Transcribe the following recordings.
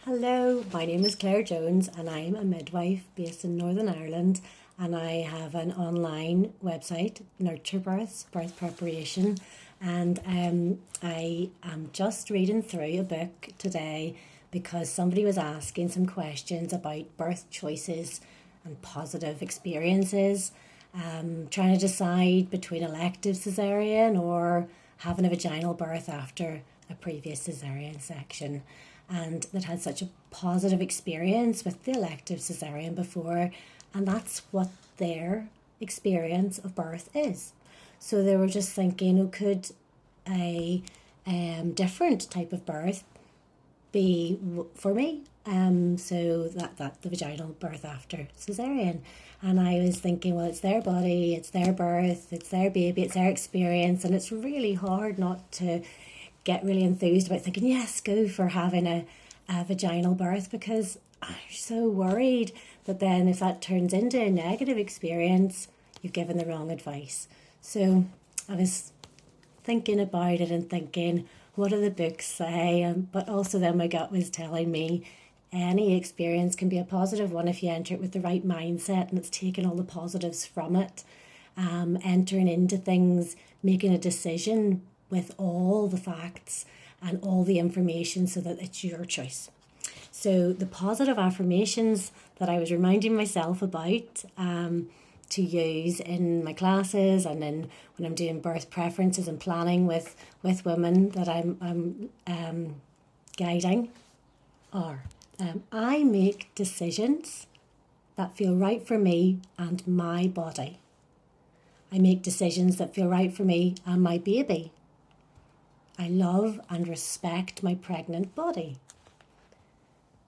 Hello, my name is Claire Jones and I'm a midwife based in Northern Ireland, and I have an online website, Nurture Births, Birth Preparation, and I am just reading through a book today because somebody was asking some questions about birth choices and positive experiences, trying to decide between elective cesarean or having a vaginal birth after a previous cesarean section, and that had such a positive experience with the elective cesarean before, and that's what their experience of birth is. So they were just thinking, oh, could a different type of birth be for me? So that the vaginal birth after cesarean. And I was thinking, well, it's their body, it's their birth, it's their baby, it's their experience, and it's really hard not to get really enthused about thinking, yes, go for having a vaginal birth, because I'm so worried that then if that turns into a negative experience, you've given the wrong advice. So I was thinking about it and thinking, what do the books say? But also then my gut was telling me any experience can be a positive one if you enter it with the right mindset and it's taking all the positives from it. Entering into things, making a decision with all the facts and all the information so that it's your choice. So the positive affirmations that I was reminding myself about to use in my classes and then when I'm doing birth preferences and planning with women that I'm guiding are, I make decisions that feel right for me and my body. I make decisions that feel right for me and my baby. I love and respect my pregnant body.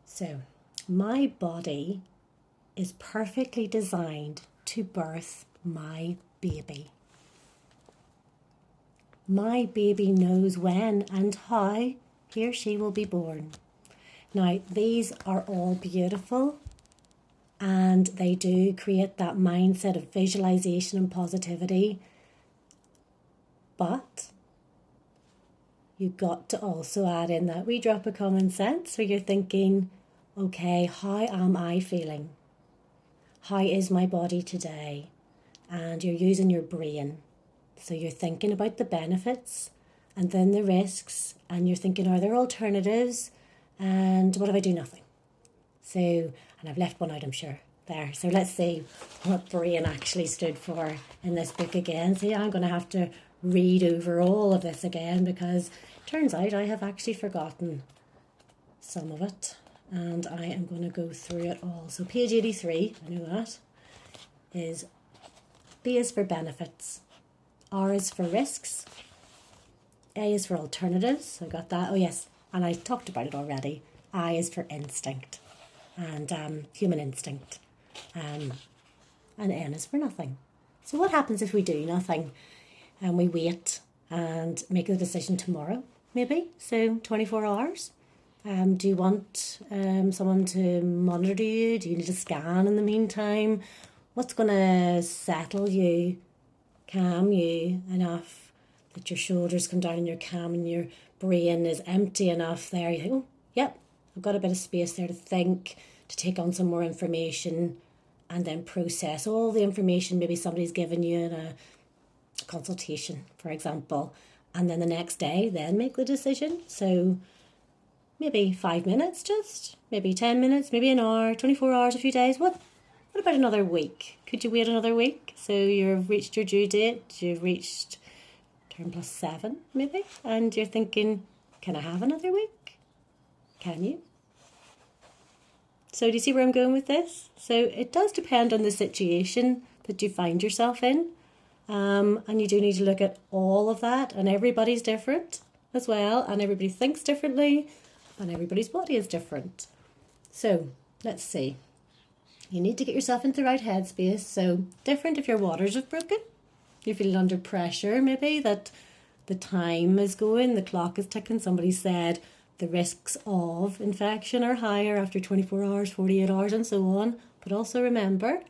So, my body is perfectly designed to birth my baby. My baby knows when and how he or she will be born. Now, these are all beautiful, and they do create that mindset of visualization and positivity. But you've got to also add in that wee drop of common sense where you're thinking, okay, how am I feeling? How is my body today? And you're using your brain. So you're thinking about the benefits and then the risks, and you're thinking, are there alternatives? And what if I do nothing? So, and I've left one out, I'm sure, there. So let's see what brain actually stood for in this book again. See, I'm going to have to read over all of this again because it turns out I have actually forgotten some of it. And I am going to go through it all. So page 83, I know that, is B is for benefits, R is for risks, A is for alternatives. So I got that. Oh yes, and I talked about it already. I is for instinct and human instinct. And N is for nothing. So what happens if we do nothing and we wait and make the decision tomorrow, maybe? So 24 hours. Do you want someone to monitor you? Do you need a scan in the meantime? What's going to settle you, calm you enough that your shoulders come down and you're calm and your brain is empty enough there? You think, oh, yep, I've got a bit of space there to think, to take on some more information and then process all the information maybe somebody's given you in a consultation, for example. And then the next day, then make the decision. So maybe 5 minutes, just maybe 10 minutes, maybe an hour, 24 hours, a few days. What about another week? Could you wait another week? So you've reached your due date, you've reached term plus 7 maybe, and you're thinking, can I have another week? Can you? So do you see where I'm going with this? So it does depend on the situation that you find yourself in. And you do need to look at all of that, and everybody's different as well, and everybody thinks differently, and everybody's body is different. So let's see. You need to get yourself into the right headspace. So different if your waters have broken. You're feeling under pressure maybe that the time is going, the clock is ticking. Somebody said the risks of infection are higher after 24 hours, 48 hours and so on. But also remember,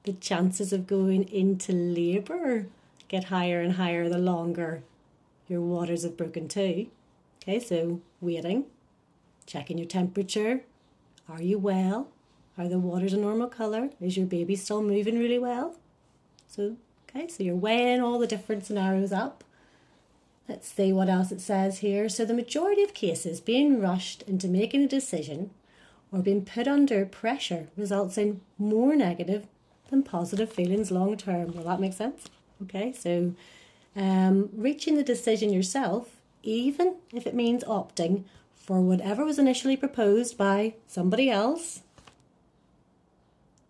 the chances of going into labour get higher and higher the longer your waters have broken too. Okay, so waiting. checking your temperature. Are you well? Are the waters a normal colour? Is your baby still moving really well? So you're weighing all the different scenarios up. Let's see what else it says here. So the majority of cases, being rushed into making a decision or being put under pressure results in more negative than positive feelings long term. Will that make sense? Okay, so reaching the decision yourself, even if it means opting for whatever was initially proposed by somebody else,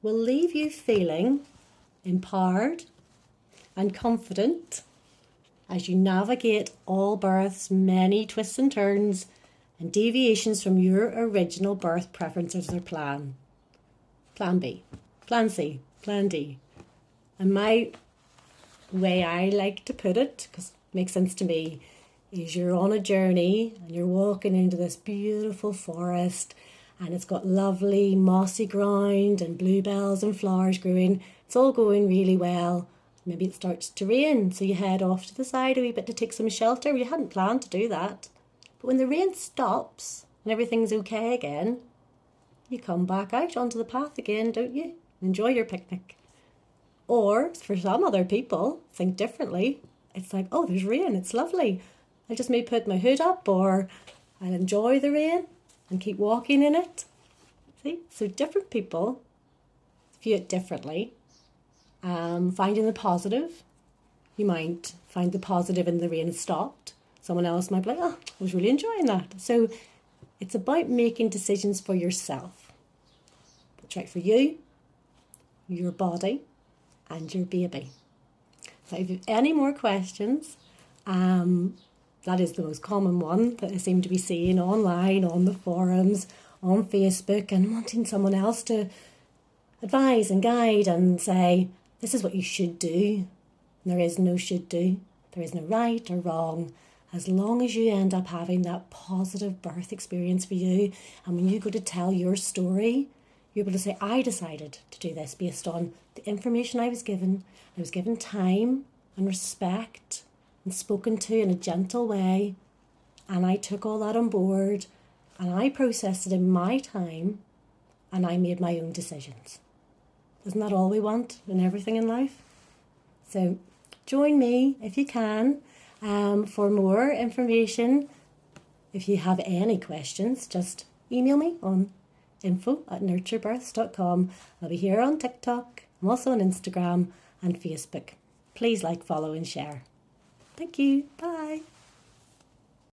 will leave you feeling empowered and confident as you navigate all birth's many twists and turns and deviations from your original birth preferences or plan. Plan B, Plan C, Plan D. And my way I like to put it, because it makes sense to me, is you're on a journey and you're walking into this beautiful forest and it's got lovely mossy ground and bluebells and flowers growing. It's all going really well. Maybe it starts to rain, so you head off to the side a wee bit to take some shelter. You hadn't planned to do that. But when the rain stops and everything's okay again, you come back out onto the path again, don't you? Enjoy your picnic. Or, for some other people, think differently. It's like, oh, there's rain, it's lovely. I just may put my hood up, or I'll enjoy the rain and keep walking in it. See? So different people view it differently. Finding the positive. You might find the positive in the rain has stopped. Someone else might be like, oh, I was really enjoying that. So it's about making decisions for yourself. What's right for you, your body, and your baby. So if you have any more questions, that is the most common one that I seem to be seeing online, on the forums, on Facebook, and wanting someone else to advise and guide and say, this is what you should do. There is no should do. There is no right or wrong. As long as you end up having that positive birth experience for you, and when you go to tell your story, you're able to say, I decided to do this based on the information I was given. I was given time and respect and spoken to in a gentle way, and I took all that on board and I processed it in my time and I made my own decisions. Isn't that all we want in everything in life? So join me if you can for more information. If you have any questions, just email me on info@nurturebirths.com. I'll be here on TikTok. I'm also on Instagram and Facebook. Please like, follow and share. Thank you. Bye.